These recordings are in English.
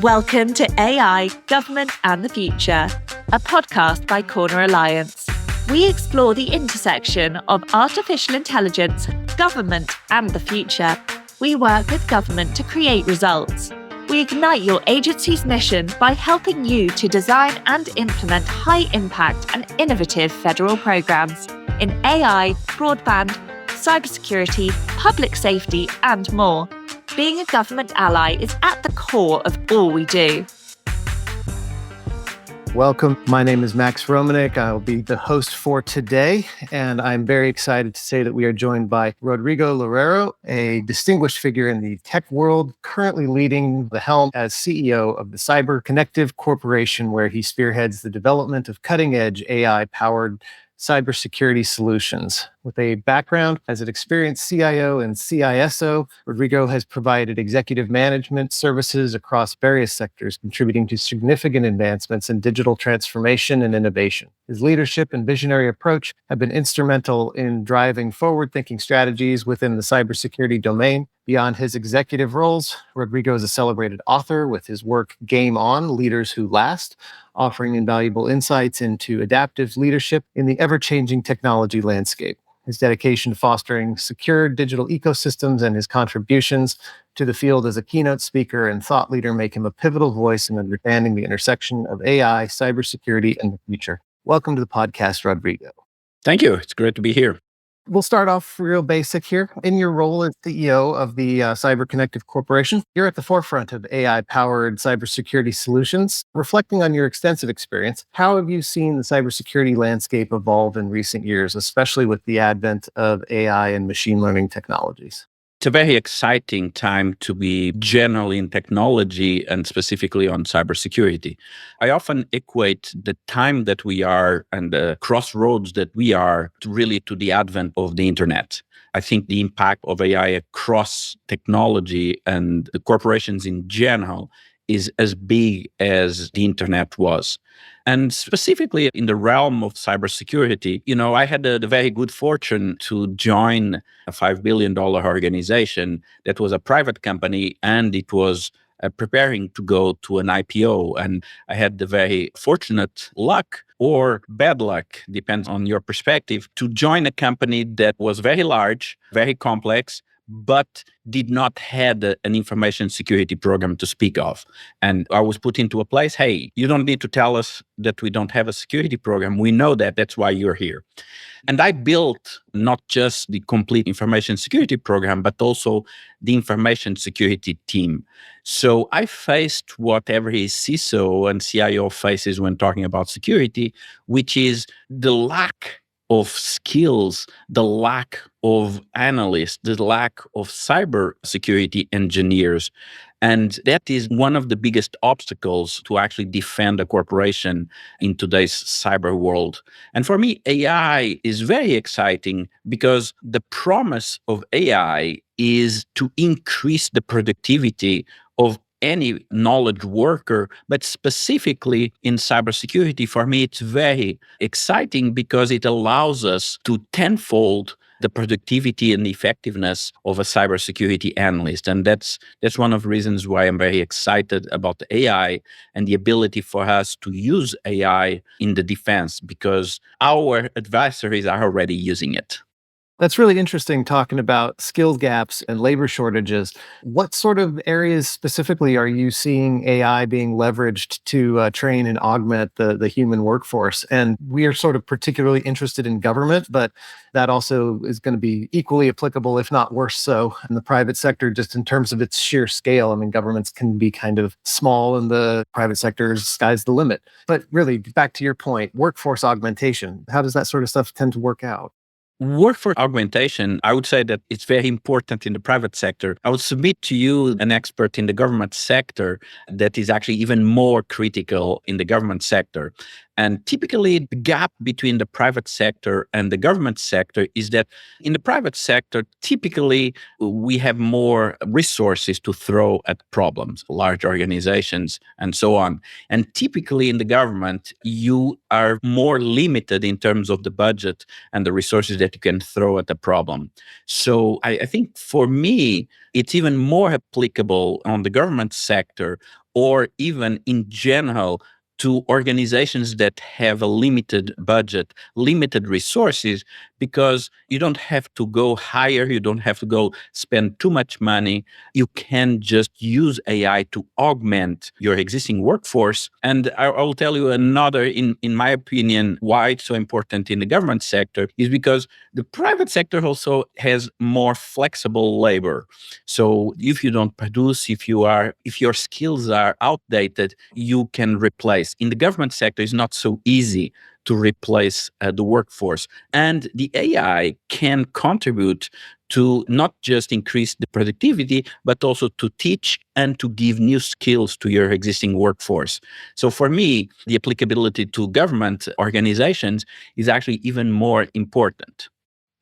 Welcome to AI, Government and the Future, a podcast by Corner Alliance. We explore the intersection of artificial intelligence, government and the future. We work with government to create results. We ignite your agency's mission by helping you to design and implement high-impact and innovative federal programs in AI, broadband, cybersecurity, public safety, and more. Being a government ally is at the core of all we do. Welcome. My name is Max Romanek. I'll be the host for today, and I'm very excited to say that we are joined by Rodrigo Loureiro, a distinguished figure in the tech world, currently leading the helm as CEO of the Connective Corporation, where he spearheads the development of cutting-edge AI-powered cybersecurity solutions. With a background as an experienced CIO and CISO, Rodrigo has provided executive management services across various sectors, contributing to significant advancements in digital transformation and innovation. His leadership and visionary approach have been instrumental in driving forward-thinking strategies within the cybersecurity domain. Beyond his executive roles, Rodrigo is a celebrated author with his work Game On, Leaders Who Last, offering invaluable insights into adaptive leadership in the ever-changing technology landscape. His dedication to fostering secure digital ecosystems and his contributions to the field as a keynote speaker and thought leader make him a pivotal voice in understanding the intersection of AI, cybersecurity, and the future. Welcome to the podcast, Rodrigo. Thank you. It's great to be here. We'll start off real basic here. In your role as CEO of the Connective Corporation, you're at the forefront of AI-powered cybersecurity solutions. Reflecting on your extensive experience, how have you seen the cybersecurity landscape evolve in recent years, especially with the advent of AI and machine learning technologies? It's a very exciting time to be generally in technology and specifically on cybersecurity. I often equate the time that we are and the crossroads that we are to the advent of the internet. I think the impact of AI across technology and the corporations in general is as big as the internet was. And specifically in the realm of cybersecurity, I had the very good fortune to join a $5 billion organization that was a private company, and it was preparing to go to an IPO. And I had the very fortunate luck or bad luck, depends on your perspective, to join a company that was very large, very complex, but did not have an information security program to speak of. And I was put into a place, hey, you don't need to tell us that we don't have a security program. We know that. That's why you're here. And I built not just the complete information security program, but also the information security team. So I faced what every CISO and CIO faces when talking about security, which is the lack of skills, the lack of analysts, the lack of cybersecurity engineers. And that is one of the biggest obstacles to actually defend a corporation in today's cyber world. And for me, AI is very exciting because the promise of AI is to increase the productivity of any knowledge worker, but specifically in cybersecurity, for me, it's very exciting because it allows us to tenfold the productivity and the effectiveness of a cybersecurity analyst. And that's one of the reasons why I'm very excited about AI and the ability for us to use AI in the defense, because our adversaries are already using it. That's really interesting, talking about skill gaps and labor shortages. What sort of areas specifically are you seeing AI being leveraged to train and augment the human workforce? And we are sort of particularly interested in government, but that also is going to be equally applicable, if not worse so, in the private sector, just in terms of its sheer scale. I mean, governments can be kind of small and the private sector's sky's the limit. But really, back to your point, workforce augmentation, how does that sort of stuff tend to work out? Workforce augmentation, I would say that it's very important in the private sector. I would submit to you an expert in the government sector that is actually even more critical in the government sector. And typically, the gap between the private sector and the government sector is that in the private sector, typically, we have more resources to throw at problems, large organizations, and so on. And typically, in the government, you are more limited in terms of the budget and the resources that you can throw at a problem. So I think for me, it's even more applicable on the government sector, or even in general to organizations that have a limited budget, limited resources, because you don't have to go higher, you don't have to go spend too much money. You can just use AI to augment your existing workforce. And I will tell you another, in my opinion, why it's so important in the government sector is because the private sector also has more flexible labor. So if you don't produce, if your skills are outdated, you can replace. In the government sector, it's not so easy to replace the workforce. And the AI can contribute to not just increase the productivity, but also to teach and to give new skills to your existing workforce. So for me, the applicability to government organizations is actually even more important.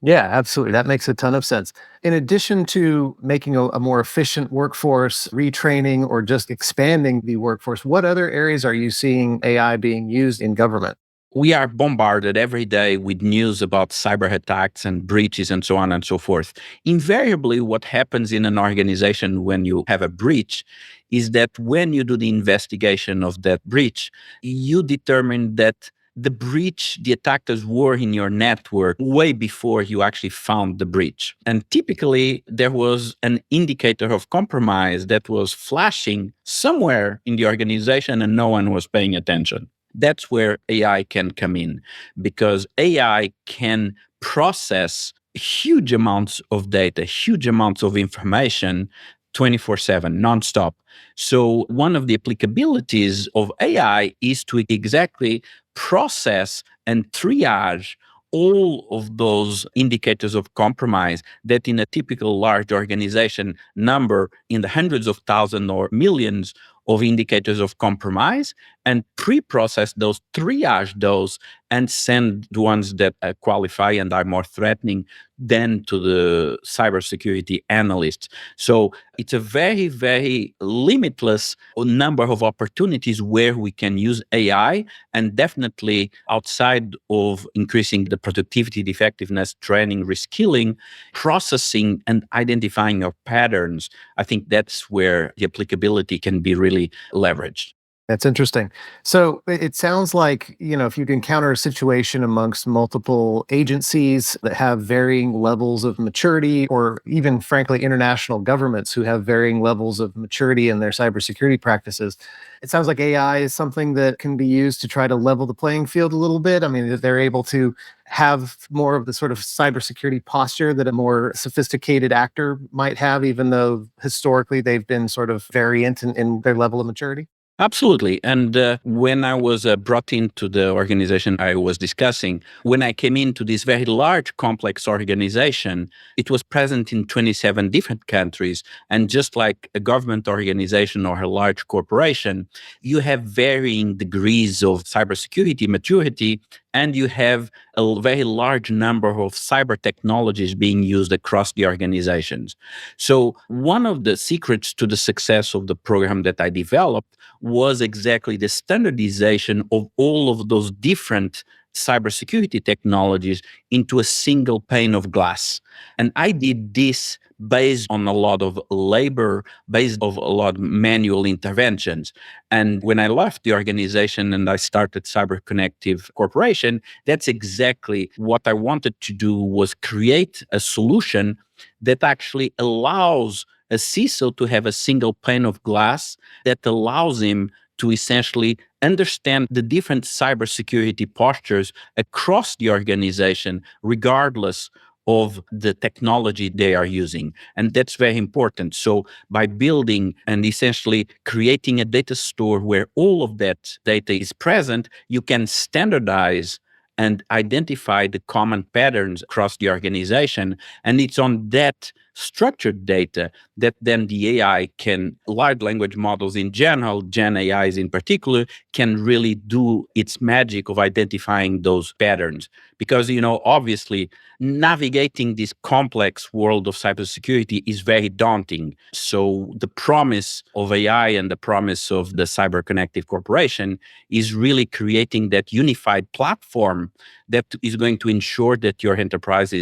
Yeah, absolutely. That makes a ton of sense. In addition to making a more efficient workforce, retraining, or just expanding the workforce, what other areas are you seeing AI being used in government? We are bombarded every day with news about cyber attacks and breaches and so on and so forth. Invariably, what happens in an organization when you have a breach is that when you do the investigation of that breach, you determine that the attackers were in your network way before you actually found the breach. And typically, there was an indicator of compromise that was flashing somewhere in the organization and no one was paying attention. That's where AI can come in, because AI can process huge amounts of data, huge amounts of information 24/7, nonstop. So, one of the applicabilities of AI is to exactly process and triage all of those indicators of compromise that in a typical large organization number in the hundreds of thousands or millions of indicators of compromise, and pre-process those, triage those, and send the ones that qualify and are more threatening then to the cybersecurity analysts. So it's a very, very limitless number of opportunities where we can use AI, and definitely outside of increasing the productivity, the effectiveness, training, reskilling, processing and identifying of patterns. I think that's where the applicability can be really leveraged. That's interesting. So it sounds like, if you'd encounter a situation amongst multiple agencies that have varying levels of maturity, or even frankly, international governments who have varying levels of maturity in their cybersecurity practices, it sounds like AI is something that can be used to try to level the playing field a little bit. I mean, that they're able to have more of the sort of cybersecurity posture that a more sophisticated actor might have, even though historically they've been sort of variant in their level of maturity. Absolutely. And when I was brought into the organization I was discussing, when I came into this very large, complex organization, it was present in 27 different countries. And just like a government organization or a large corporation, you have varying degrees of cybersecurity maturity, and you have a very large number of cyber technologies being used across the organizations. So, one of the secrets to the success of the program that I developed was exactly the standardization of all of those different cybersecurity technologies into a single pane of glass. And I did this based on a lot of labor, based on a lot of manual interventions. And when I left the organization and I started Cyber Connective Corporation, that's exactly what I wanted to do, was create a solution that actually allows a CISO to have a single pane of glass that allows him to essentially understand the different cybersecurity postures across the organization, regardless of the technology they are using. And that's very important. So, by building and essentially creating a data store where all of that data is present, you can standardize and identify the common patterns across the organization. And it's on that structured data that then the AI can, large language models in general, Gen AIs in particular, can really do its magic of identifying those patterns. Because, obviously, navigating this complex world of cybersecurity is very daunting. So, the promise of AI and the promise of the Cyber Connective Corporation is really creating that unified platform that is going to ensure that your enterprise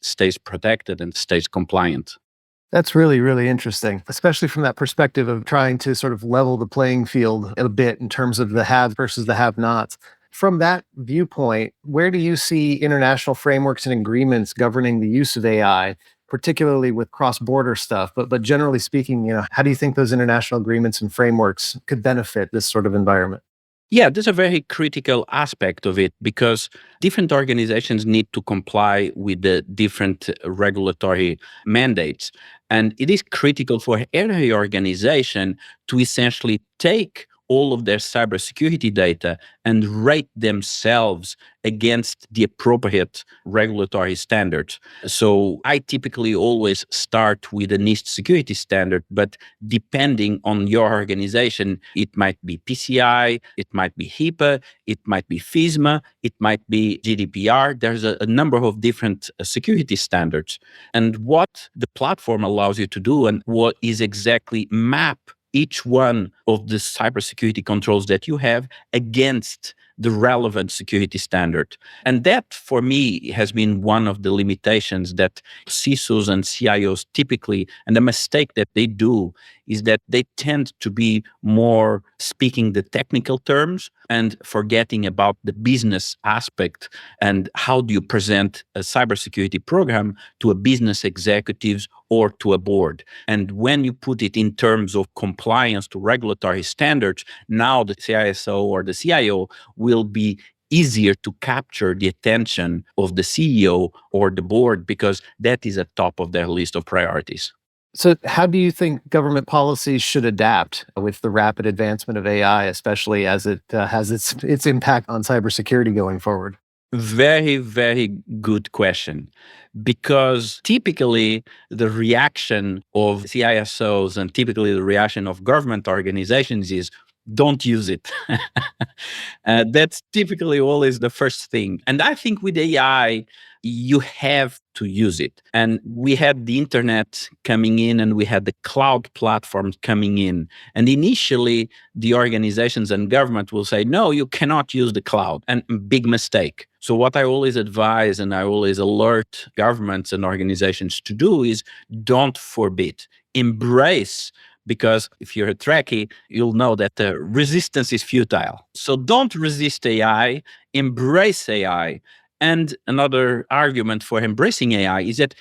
stays protected and stays compliant. That's really, really interesting, especially from that perspective of trying to sort of level the playing field a bit in terms of the have versus the have nots. From that viewpoint, where do you see international frameworks and agreements governing the use of AI, particularly with cross-border stuff? But generally speaking, how do you think those international agreements and frameworks could benefit this sort of environment? Yeah, there's a very critical aspect of it because different organizations need to comply with the different regulatory mandates. And it is critical for every organization to essentially take all of their cybersecurity data and rate themselves against the appropriate regulatory standards. So I typically always start with a NIST security standard, but depending on your organization, it might be PCI, it might be HIPAA, it might be FISMA, it might be GDPR. There's a number of different security standards. And what the platform allows you to do and what is exactly map each one of the cybersecurity controls that you have against the relevant security standard. And that, for me, has been one of the limitations that CISOs and CIOs typically, and the mistake that they do is that they tend to be more speaking the technical terms and forgetting about the business aspect and how do you present a cybersecurity program to a business executives or to a board. And when you put it in terms of compliance to regulatory standards, now the CISO or the CIO will be easier to capture the attention of the CEO or the board because that is at top of their list of priorities. So, how do you think government policies should adapt with the rapid advancement of AI, especially as it has its impact on cybersecurity going forward? Very, very good question. Because typically the reaction of CISOs and typically the reaction of government organizations is don't use it. That's typically always the first thing. And I think with AI, you have to use it. And we had the internet coming in and we had the cloud platforms coming in. And initially, the organizations and government will say, no, you cannot use the cloud. And big mistake. So what I always advise and I always alert governments and organizations to do is don't forbid, embrace, because if you're a Trekkie, you'll know that the resistance is futile. So don't resist AI, embrace AI. And another argument for embracing AI is that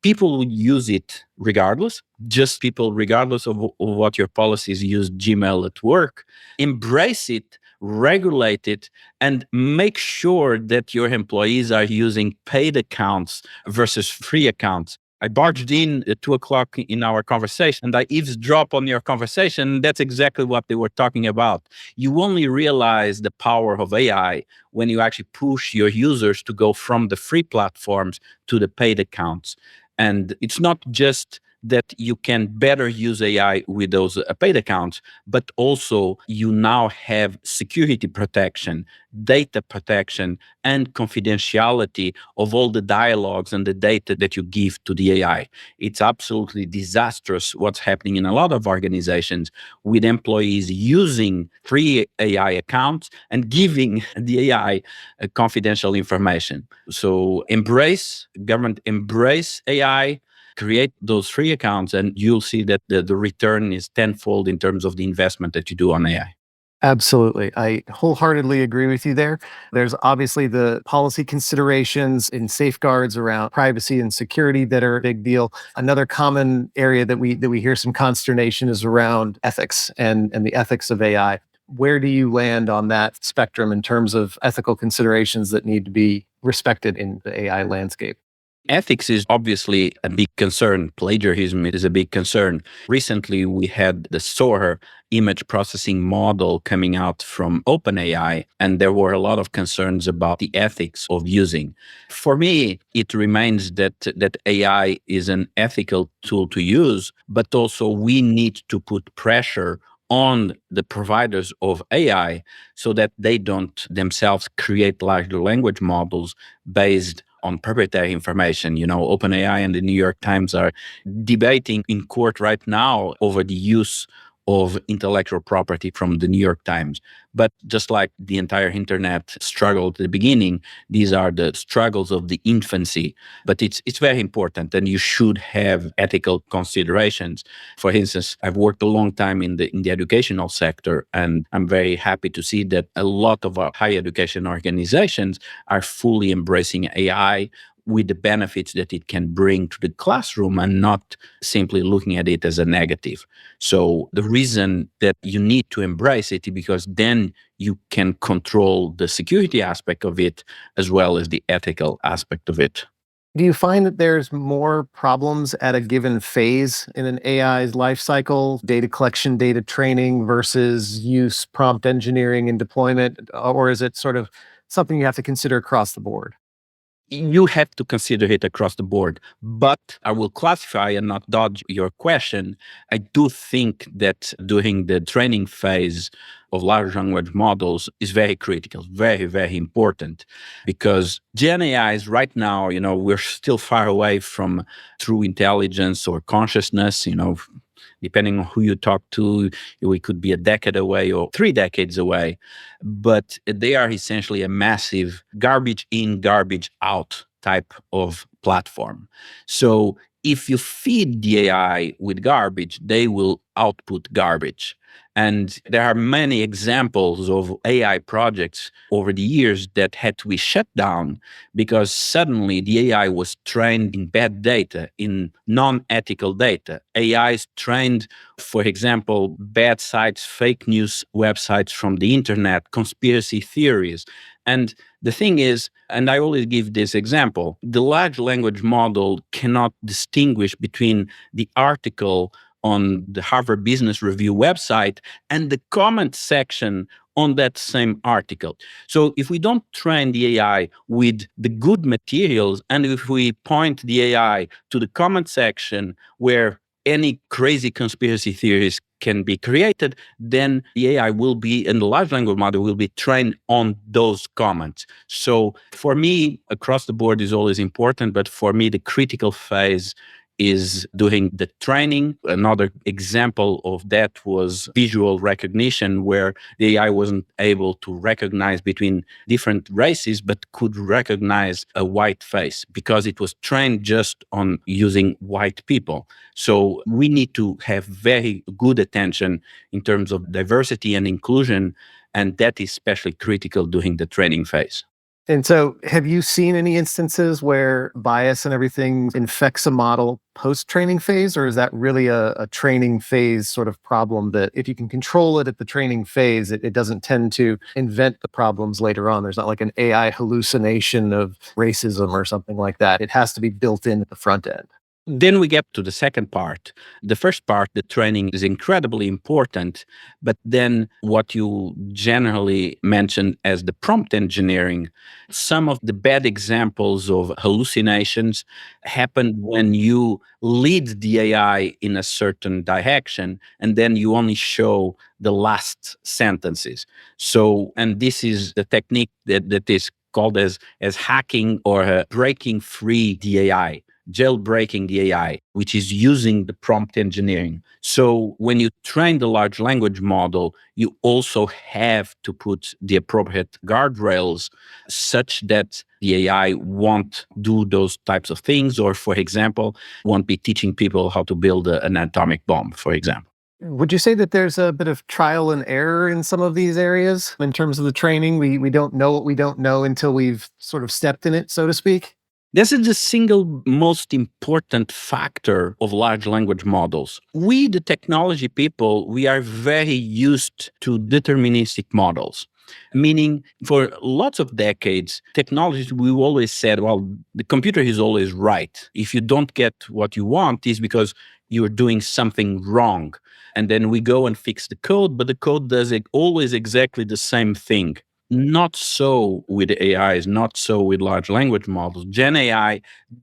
people will use it regardless, just people, regardless of what your policies, use Gmail at work. Embrace it, regulate it, and make sure that your employees are using paid accounts versus free accounts. I barged in at 2 o'clock in our conversation and I eavesdrop on your conversation. That's exactly what they were talking about. You only realize the power of AI when you actually push your users to go from the free platforms to the paid accounts. And it's not just that you can better use AI with those paid accounts, but also you now have security protection, data protection, and confidentiality of all the dialogues and the data that you give to the AI. It's absolutely disastrous what's happening in a lot of organizations with employees using free AI accounts and giving the AI confidential information. So government embrace AI, create those free accounts, and you'll see that the return is tenfold in terms of the investment that you do on AI. Absolutely. I wholeheartedly agree with you there. There's obviously the policy considerations and safeguards around privacy and security that are a big deal. Another common area that we hear some consternation is around ethics and the ethics of AI. Where do you land on that spectrum in terms of ethical considerations that need to be respected in the AI landscape? Ethics is obviously a big concern. Plagiarism is a big concern. Recently, we had the SOAR image processing model coming out from OpenAI, and there were a lot of concerns about the ethics of using. For me, it remains that AI is an ethical tool to use, but also we need to put pressure on the providers of AI so that they don't themselves create large language models based on proprietary information. OpenAI and the New York Times are debating in court right now over the use of intellectual property from the New York Times. But just like the entire internet struggled at the beginning, these are the struggles of the infancy. But it's very important, and you should have ethical considerations. For instance, I've worked a long time in the educational sector, and I'm very happy to see that a lot of our higher education organizations are fully embracing AI with the benefits that it can bring to the classroom and not simply looking at it as a negative. So the reason that you need to embrace it is because then you can control the security aspect of it as well as the ethical aspect of it. Do you find that there's more problems at a given phase in an AI's life cycle, data collection, data training versus use, prompt engineering, and deployment? Or is it sort of something you have to consider across the board? You have to consider it across the board. But I will classify and not dodge your question. I do think that during the training phase of large language models is very critical, very, very important, because Gen AIs right now, we're still far away from true intelligence or consciousness, depending on who you talk to, we could be a decade away or 3 decades away. But they are essentially a massive garbage in, garbage out type of platform. So if you feed the AI with garbage, they will output garbage. And there are many examples of AI projects over the years that had to be shut down because suddenly the AI was trained in bad data, in non-ethical data. AIs trained, for example, bad sites, fake news websites from the internet, conspiracy theories. And the thing is, and I always give this example, the large language model cannot distinguish between the article on the Harvard Business Review website and the comment section on that same article. So if we don't train the AI with the good materials, and if we point the AI to the comment section where any crazy conspiracy theories can be created, then the AI will be, and the large language model will be trained on those comments. So for me, across the board is always important, but for me, the critical phase is doing the training. Another example of that was visual recognition, where the AI wasn't able to recognize between different races, but could recognize a white face because it was trained just on using white people. So we need to have very good attention in terms of diversity and inclusion, and that is especially critical during the training phase. And so, have you seen any instances where bias and everything infects a model post-training phase, or is that really a training phase sort of problem that if you can control it at the training phase, it doesn't tend to invent the problems later on? There's not like an AI hallucination of racism or something like that. It has to be built in at the front end. Then we get to the second part. The first part, the training, is incredibly important. But then what you generally mentioned as the prompt engineering, some of the bad examples of hallucinations happen when you lead the AI in a certain direction and then you only show the last sentences. So, and this is the technique that is called as hacking or breaking free the AI, jailbreaking the AI, which is using the prompt engineering. So when you train the large language model, you also have to put the appropriate guardrails such that the AI won't do those types of things, or, for example, won't be teaching people how to build an atomic bomb, for example. Would you say that there's a bit of trial and error in some of these areas in terms of the training? We don't know what we don't know until we've sort of stepped in it, so to speak? This is the single most important factor of large language models. We, the technology people, we are very used to deterministic models. Meaning, for lots of decades, technology, we always said, well, the computer is always right. If you don't get what you want, it's because you're doing something wrong. And then we go and fix the code, but the code does always exactly the same thing. Not so with AIs, not so with large language models. Gen AI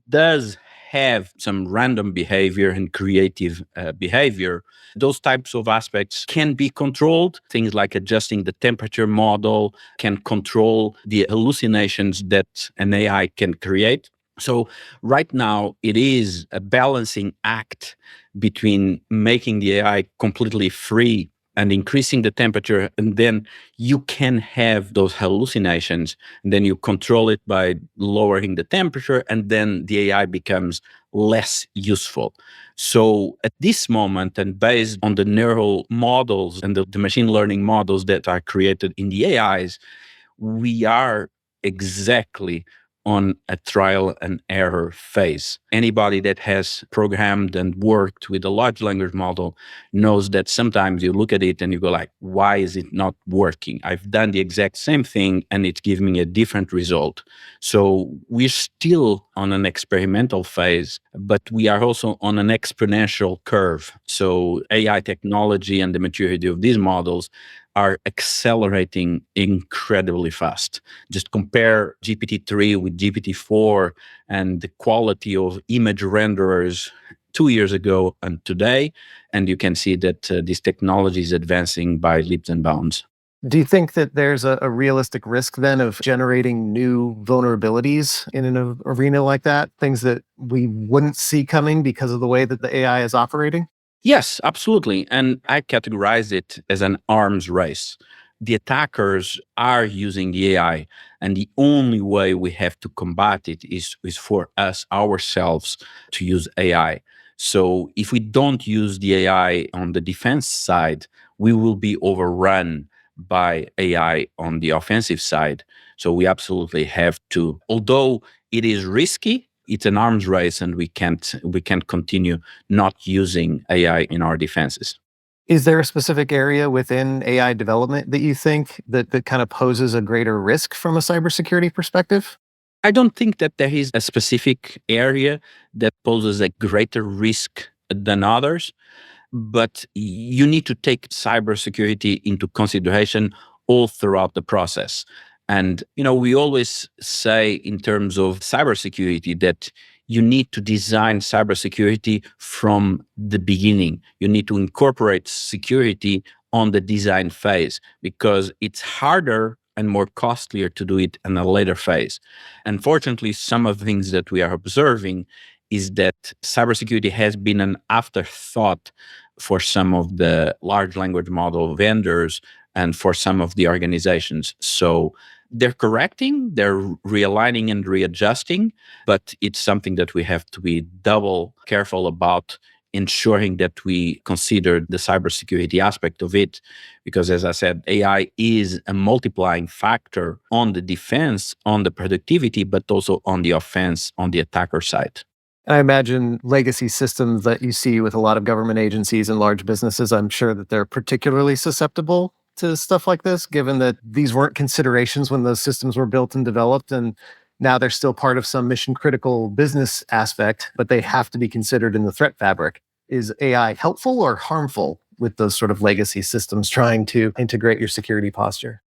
does have some random behavior and creative behavior. Those types of aspects can be controlled. Things like adjusting the temperature model can control the hallucinations that an AI can create. So right now, it is a balancing act between making the AI completely free and increasing the temperature, and then you can have those hallucinations, and then you control it by lowering the temperature, and then the AI becomes less useful. So at this moment, and based on the neural models and the machine learning models that are created in the AIs, we are exactly on a trial and error phase. Anybody that has programmed and worked with a large language model knows that sometimes you look at it and you go like, why is it not working? I've done the exact same thing and it's giving me a different result. So we're still on an experimental phase, but we are also on an exponential curve. So AI technology and the maturity of these models are accelerating incredibly fast. Just compare GPT-3 with GPT-4 and the quality of image renderers 2 years ago and today, and you can see that this technology is advancing by leaps and bounds. Do you think that there's a realistic risk then of generating new vulnerabilities in an arena like that? Things that we wouldn't see coming because of the way that the AI is operating? Yes, absolutely. And I categorize it as an arms race. The attackers are using the AI, and the only way we have to combat it is for us ourselves to use AI. So if we don't use the AI on the defense side, we will be overrun by AI on the offensive side. So we absolutely have to, although it is risky, it's an arms race, and we can't continue not using AI in our defenses. Is there a specific area within AI development that you think that kind of poses a greater risk from a cybersecurity perspective? I don't think that there is a specific area that poses a greater risk than others, but you need to take cybersecurity into consideration all throughout the process. And we always say in terms of cybersecurity that you need to design cybersecurity from the beginning. You need to incorporate security on the design phase because it's harder and more costlier to do it in a later phase. Unfortunately, some of the things that we are observing is that cybersecurity has been an afterthought for some of the large language model vendors and for some of the organizations. So they're correcting, they're realigning and readjusting, but it's something that we have to be double careful about ensuring that we consider the cybersecurity aspect of it. Because as I said, AI is a multiplying factor on the defense, on the productivity, but also on the offense, on the attacker side. I imagine legacy systems that you see with a lot of government agencies and large businesses, I'm sure that they're particularly susceptible to stuff like this, given that these weren't considerations when those systems were built and developed. And now they're still part of some mission critical business aspect, but they have to be considered in the threat fabric. Is AI helpful or harmful with those sort of legacy systems trying to integrate your security posture?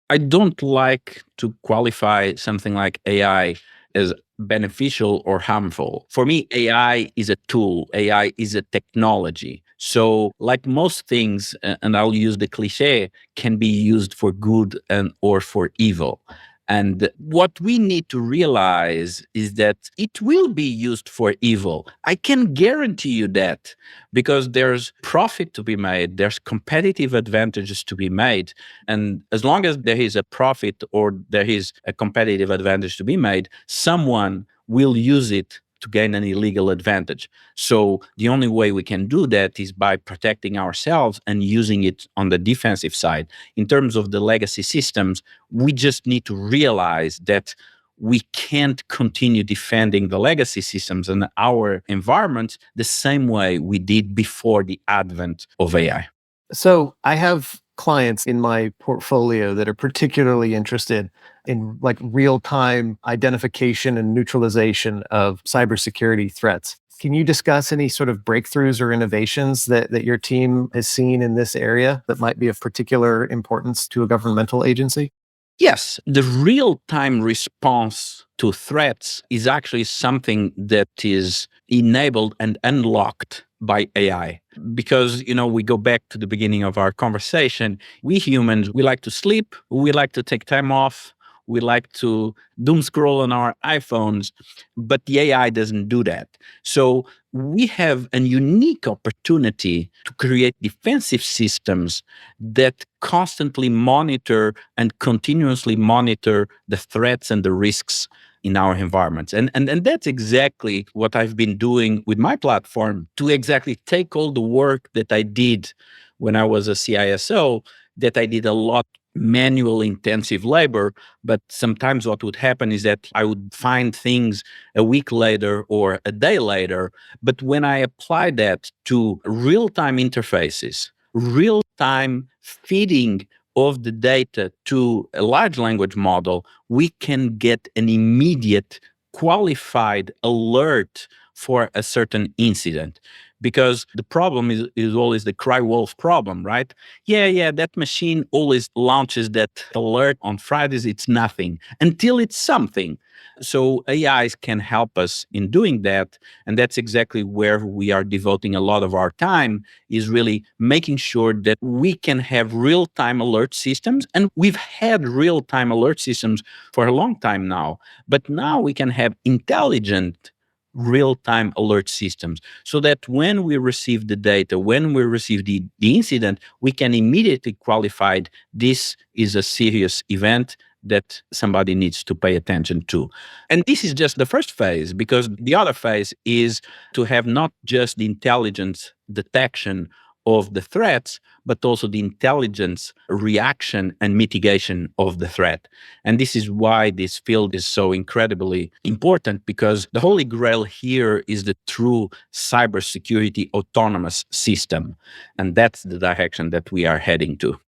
I don't like to qualify something like AI as beneficial or harmful. For me, AI is a tool, AI is a technology. So, like most things, and I'll use the cliche, can be used for good and or for evil. And what we need to realize is that it will be used for evil. I can guarantee you that because there's profit to be made, there's competitive advantages to be made. And as long as there is a profit or there is a competitive advantage to be made, someone will use it to gain an illegal advantage. So the only way we can do that is by protecting ourselves and using it on the defensive side. In terms of the legacy systems, we just need to realize that we can't continue defending the legacy systems and our environment the same way we did before the advent of AI. So I have clients in my portfolio that are particularly interested in like real-time identification and neutralization of cybersecurity threats. Can you discuss any sort of breakthroughs or innovations that your team has seen in this area that might be of particular importance to a governmental agency? Yes, the real time response to threats is actually something that is enabled and unlocked by AI. Because, we go back to the beginning of our conversation. We humans, we like to sleep, we like to take time off, We like to doom scroll on our iPhones, but the AI doesn't do that. So we have a unique opportunity to create defensive systems that constantly monitor and continuously monitor the threats and the risks in our environments. And that's exactly what I've been doing with my platform, to exactly take all the work that I did when I was a CISO, that I did a lot manual intensive labor, but sometimes what would happen is that I would find things a week later or a day later. But when I apply that to real-time interfaces, real-time feeding of the data to a large language model, we can get an immediate qualified alert for a certain incident. Because the problem is always the cry wolf problem, right? Yeah, that machine always launches that alert on Fridays. It's nothing until it's something. So AIs can help us in doing that. And that's exactly where we are devoting a lot of our time, is really making sure that we can have real-time alert systems. And we've had real-time alert systems for a long time now, but now we can have intelligent real-time alert systems, so that when we receive the data, when we receive the incident, we can immediately qualify this is a serious event that somebody needs to pay attention to. And this is just the first phase, because the other phase is to have not just the intelligence detection of the threats, but also the intelligence reaction and mitigation of the threat. And this is why this field is so incredibly important, because the holy grail here is the true cybersecurity autonomous system. And that's the direction that we are heading to.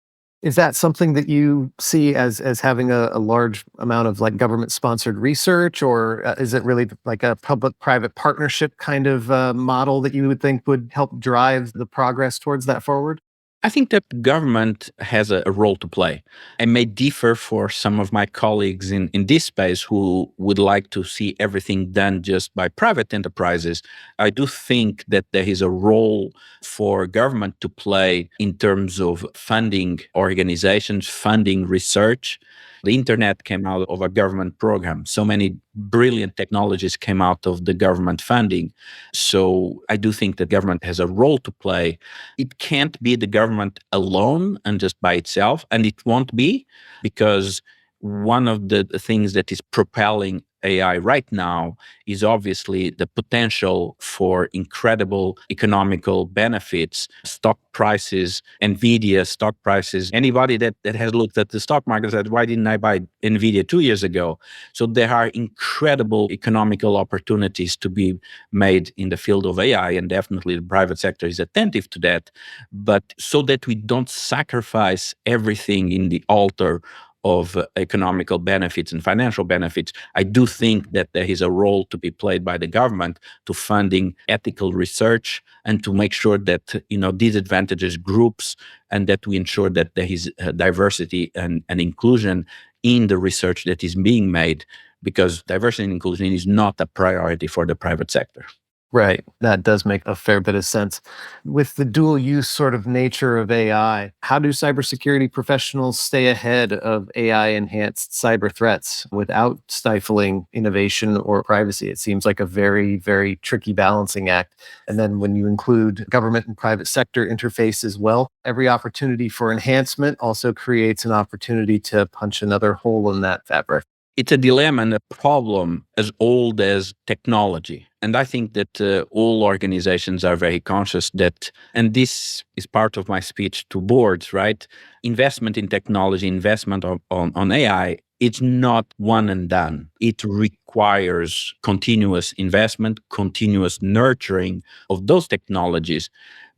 Is that something that you see as having a large amount of like government sponsored research, or is it really like a public-private partnership kind of model that you would think would help drive the progress towards that forward? I think that government has a role to play. I may differ for some of my colleagues in this space who would like to see everything done just by private enterprises. I do think that there is a role for government to play in terms of funding organizations, funding research. The internet came out of a government program. So many brilliant technologies came out of the government funding. So I do think that government has a role to play. It can't be the government alone and just by itself, and it won't be, because one of the things that is propelling AI right now is obviously the potential for incredible economical benefits, stock prices, Nvidia stock prices. Anybody that has looked at the stock market said, why didn't I buy Nvidia 2 years ago? So there are incredible economical opportunities to be made in the field of AI, and definitely the private sector is attentive to that. But so that we don't sacrifice everything in the altar of economical benefits and financial benefits, I do think that there is a role to be played by the government to funding ethical research and to make sure that disadvantaged groups, and that we ensure that there is diversity and inclusion in the research that is being made, because diversity and inclusion is not a priority for the private sector. Right. That does make a fair bit of sense. With the dual use sort of nature of AI, how do cybersecurity professionals stay ahead of AI enhanced cyber threats without stifling innovation or privacy? It seems like a very, very tricky balancing act. And then when you include government and private sector interface as well, every opportunity for enhancement also creates an opportunity to punch another hole in that fabric. It's a dilemma and a problem as old as technology. And I think that all organizations are very conscious that, and this is part of my speech to boards, right? Investment in technology, investment on AI, it's not one and done. It requires continuous investment, continuous nurturing of those technologies,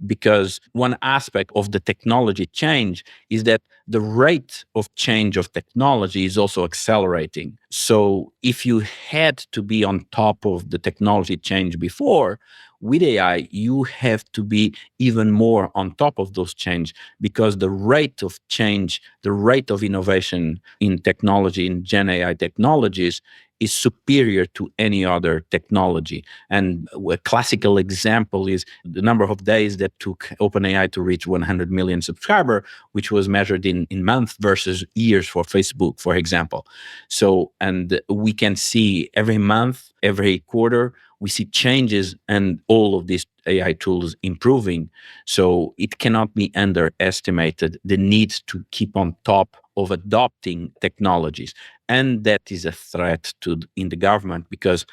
because one aspect of the technology change is that the rate of change of technology is also accelerating. So if you had to be on top of the technology change before, with AI, you have to be even more on top of those change, because the rate of change, the rate of innovation in technology, in Gen AI technologies, is superior to any other technology. And a classical example is the number of days that took OpenAI to reach 100 million subscriber, which was measured in months versus years for Facebook, for example. So, and we can see every month, every quarter, we see changes and all of these AI tools improving. So it cannot be underestimated the need to keep on top of adopting technologies. And that is a threat in the government, because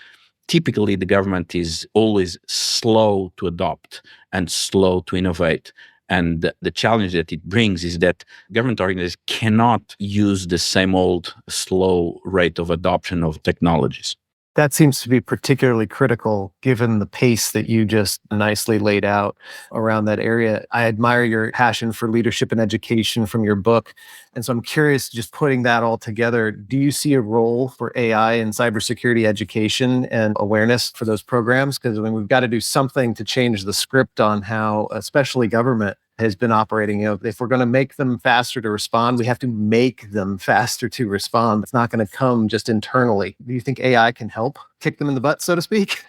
typically the government is always slow to adopt and slow to innovate. And the challenge that it brings is that government organizations cannot use the same old slow rate of adoption of technologies. That seems to be particularly critical given the pace that you just nicely laid out around that area. I admire your passion for leadership and education from your book. And so I'm curious, just putting that all together, do you see a role for AI in cybersecurity education and awareness for those programs? Because we've got to do something to change the script on how, especially government, has been operating. If we're going to make them faster to respond, we have to make them faster to respond. It's not going to come just internally. Do you think AI can help kick them in the butt, so to speak?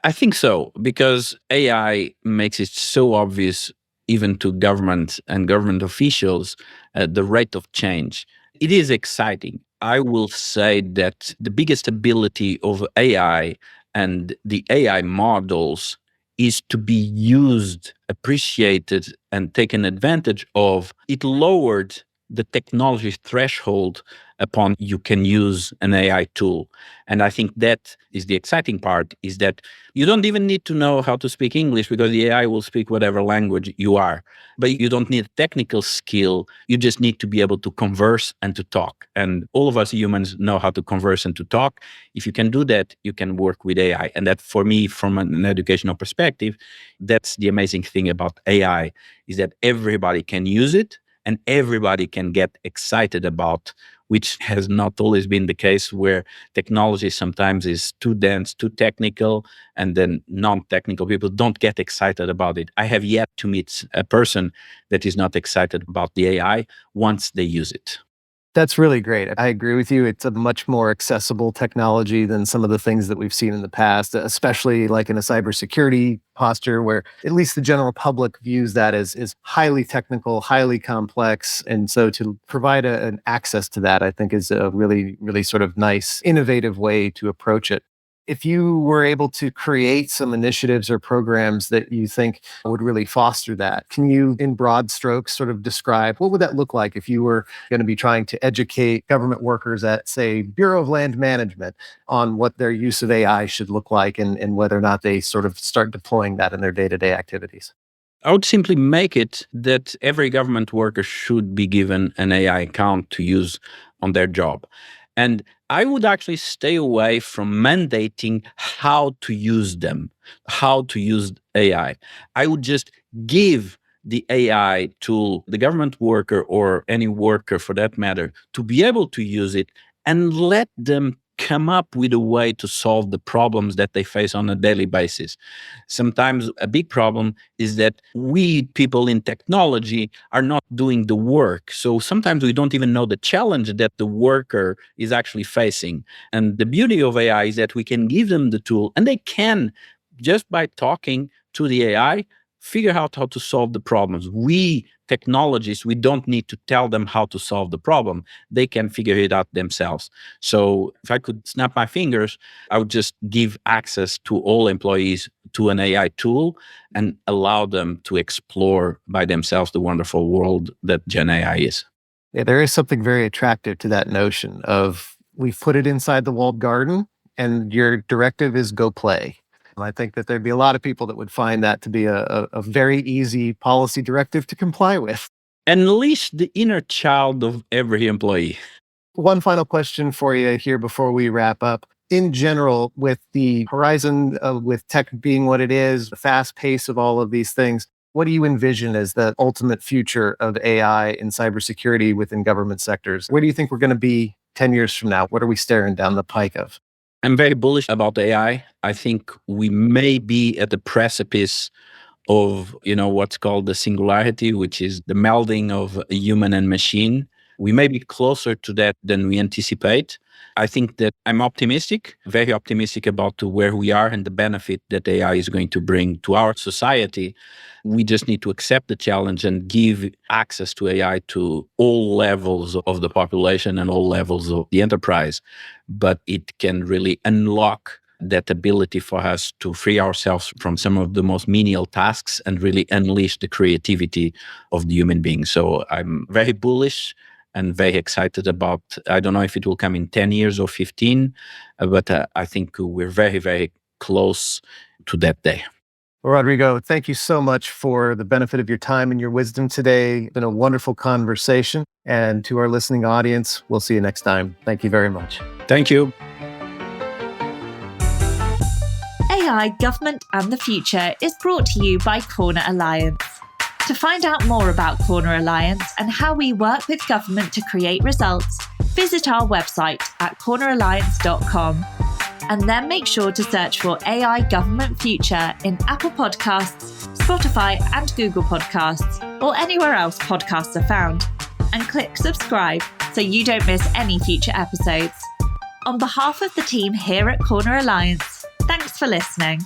I think so, because AI makes it so obvious, even to government and government officials, the rate of change. It is exciting. I will say that the biggest ability of AI and the AI models is to be used, appreciated, and taken advantage of. It lowered the technology threshold upon you can use an AI tool. And I think that is the exciting part, is that you don't even need to know how to speak English, because the AI will speak whatever language you are. But you don't need technical skill. You just need to be able to converse and to talk. And all of us humans know how to converse and to talk. If you can do that, you can work with AI. And that, for me, from an educational perspective, that's the amazing thing about AI, is that everybody can use it and everybody can get excited about, which has not always been the case, where technology sometimes is too dense, too technical, and then non-technical people don't get excited about it. I have yet to meet a person that is not excited about the AI once they use it. That's really great. I agree with you. It's a much more accessible technology than some of the things that we've seen in the past, especially like in a cybersecurity posture where at least the general public views that as highly technical, highly complex. And so to provide an access to that, I think is a really, really sort of nice, innovative way to approach it. If you were able to create some initiatives or programs that you think would really foster that, can you, in broad strokes, sort of describe what would that look like if you were going to be trying to educate government workers at, say, Bureau of Land Management on what their use of AI should look like, and whether or not they sort of start deploying that in their day-to-day activities? I would simply make it that every government worker should be given an AI account to use on their job. And I would actually stay away from mandating how to use them, how to use AI. I would just give the AI tool, the government worker or any worker for that matter, to be able to use it, and let them come up with a way to solve the problems that they face on a daily basis. Sometimes a big problem is that we people in technology are not doing the work. So sometimes we don't even know the challenge that the worker is actually facing. And the beauty of AI is that we can give them the tool, and they can, just by talking to the AI, figure out how to solve the problems. We technologists, we don't need to tell them how to solve the problem. They can figure it out themselves. So if I could snap my fingers, I would just give access to all employees to an AI tool and allow them to explore by themselves the wonderful world that Gen AI is. Yeah, there is something very attractive to that notion of we've put it inside the walled garden and your directive is go play. I think that there'd be a lot of people that would find that to be a very easy policy directive to comply with. Unleash the inner child of every employee. One final question for you here before we wrap up. In general, with the horizon with tech being what it is, the fast pace of all of these things, what do you envision as the ultimate future of AI in cybersecurity within government sectors? Where do you think we're going to be 10 years from now? What are we staring down the pike of? I'm very bullish about AI. I think we may be at the precipice of, what's called the singularity, which is the melding of a human and machine. We may be closer to that than we anticipate. I think that I'm optimistic, very optimistic about where we are and the benefit that AI is going to bring to our society. We just need to accept the challenge and give access to AI to all levels of the population and all levels of the enterprise. But it can really unlock that ability for us to free ourselves from some of the most menial tasks and really unleash the creativity of the human being. So I'm very bullish and very excited about, I don't know if it will come in 10 years or 15, but I think we're very, very close to that day. Well, Rodrigo, thank you so much for the benefit of your time and your wisdom today. It's been a wonderful conversation. And to our listening audience, we'll see you next time. Thank you very much. Thank you. AI, Government and the Future is brought to you by Corner Alliance. To find out more about Corner Alliance and how we work with government to create results, visit our website at corneralliance.com. And then make sure to search for AI Government Future in Apple Podcasts, Spotify and Google Podcasts, or anywhere else podcasts are found. And click subscribe so you don't miss any future episodes. On behalf of the team here at Corner Alliance, thanks for listening.